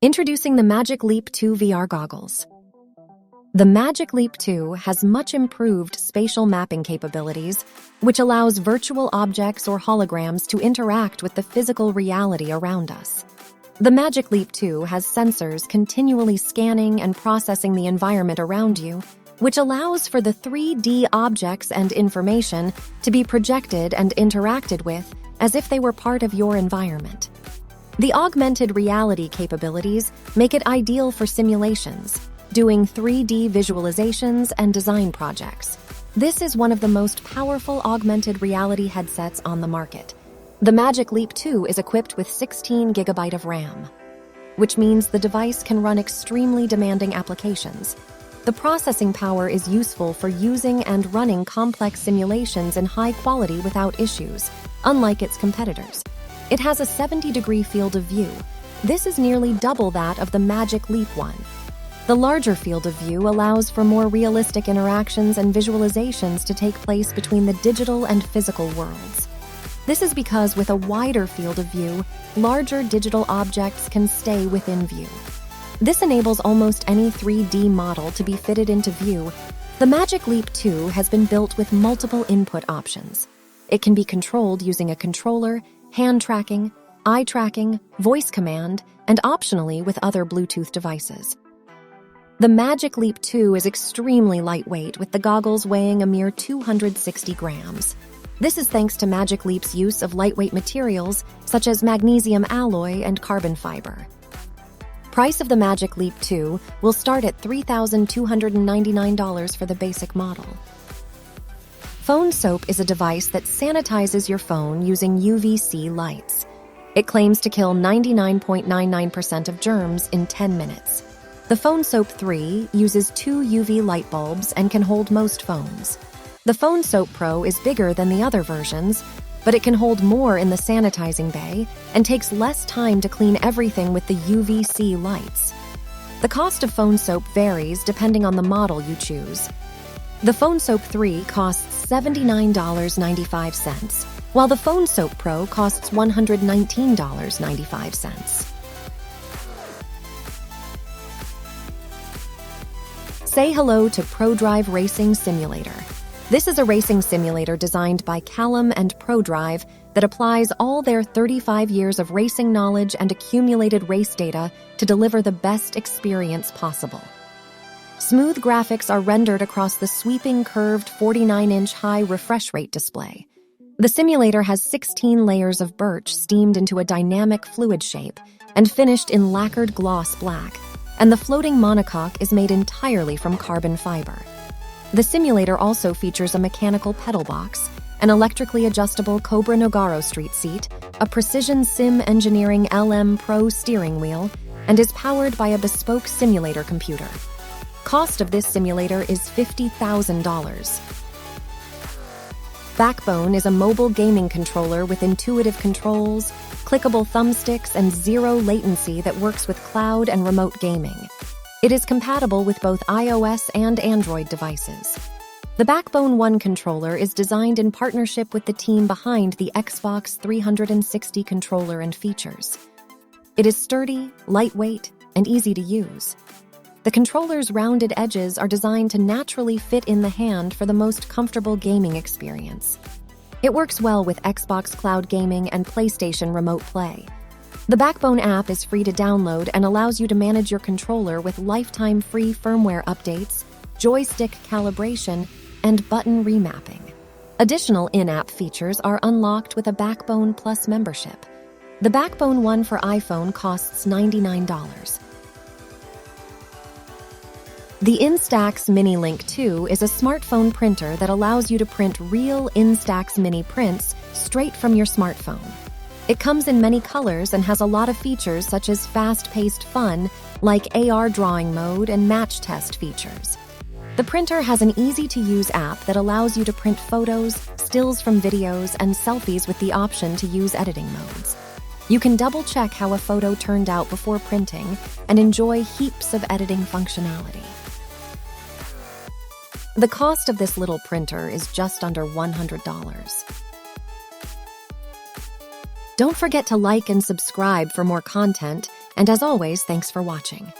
Introducing the Magic Leap 2 VR goggles. The Magic Leap 2 has much improved spatial mapping capabilities, which allows virtual objects or holograms to interact with the physical reality around us. The Magic Leap 2 has sensors continually scanning and processing the environment around you, which allows for the 3D objects and information to be projected and interacted with as if they were part of your environment. The augmented reality capabilities make it ideal for simulations, doing 3D visualizations and design projects. This is one of the most powerful augmented reality headsets on the market. The Magic Leap 2 is equipped with 16 GB of RAM, which means the device can run extremely demanding applications. The processing power is useful for using and running complex simulations in high quality without issues, unlike its competitors. It has a 70-degree field of view. This is nearly double that of the Magic Leap 1. The larger field of view allows for more realistic interactions and visualizations to take place between the digital and physical worlds. This is because with a wider field of view, larger digital objects can stay within view. This enables almost any 3D model to be fitted into view. The Magic Leap 2 has been built with multiple input options. It can be controlled using a controller, hand tracking, eye tracking, voice command, and optionally with other Bluetooth devices. The Magic Leap 2 is extremely lightweight, with the goggles weighing a mere 260 grams. This is thanks to Magic Leap's use of lightweight materials such as magnesium alloy and carbon fiber. Price of the Magic Leap 2 will start at $3,299 for the basic model. Phone Soap is a device that sanitizes your phone using UVC lights. It claims to kill 99.99% of germs in 10 minutes. The Phone Soap 3 uses 2 UV light bulbs and can hold most phones. The Phone Soap Pro is bigger than the other versions, but it can hold more in the sanitizing bay and takes less time to clean everything with the UVC lights. The cost of Phone Soap varies depending on the model you choose. The Phone Soap 3 costs $79.95, while the Phone Soap Pro costs $119.95. Say hello to ProDrive Racing Simulator. This is a racing simulator designed by Callum and ProDrive that applies all their 35 years of racing knowledge and accumulated race data to deliver the best experience possible. Smooth graphics are rendered across the sweeping curved 49-inch high refresh rate display. The simulator has 16 layers of birch steamed into a dynamic fluid shape and finished in lacquered gloss black, and the floating monocoque is made entirely from carbon fiber. The simulator also features a mechanical pedal box, an electrically adjustable Cobra Nogaro street seat, a Precision Sim Engineering LM Pro steering wheel, and is powered by a bespoke simulator computer. Cost of this simulator is $50,000. Backbone is a mobile gaming controller with intuitive controls, clickable thumbsticks, and zero latency that works with cloud and remote gaming. It is compatible with both iOS and Android devices. The Backbone 1 controller is designed in partnership with the team behind the Xbox 360 controller and features. It is sturdy, lightweight, and easy to use. The controller's rounded edges are designed to naturally fit in the hand for the most comfortable gaming experience. It works well with Xbox Cloud Gaming and PlayStation Remote Play. The Backbone app is free to download and allows you to manage your controller with lifetime free firmware updates, joystick calibration, and button remapping. Additional in-app features are unlocked with a Backbone Plus membership. The Backbone 1 for iPhone costs $99. The Instax Mini Link 2 is a smartphone printer that allows you to print real Instax mini prints straight from your smartphone. It comes in many colors and has a lot of features such as fast-paced fun, like AR drawing mode and match test features. The printer has an easy-to-use app that allows you to print photos, stills from videos, and selfies with the option to use editing modes. You can double-check how a photo turned out before printing and enjoy heaps of editing functionality. The cost of this little printer is just under $100. Don't forget to like and subscribe for more content, And as always, thanks for watching.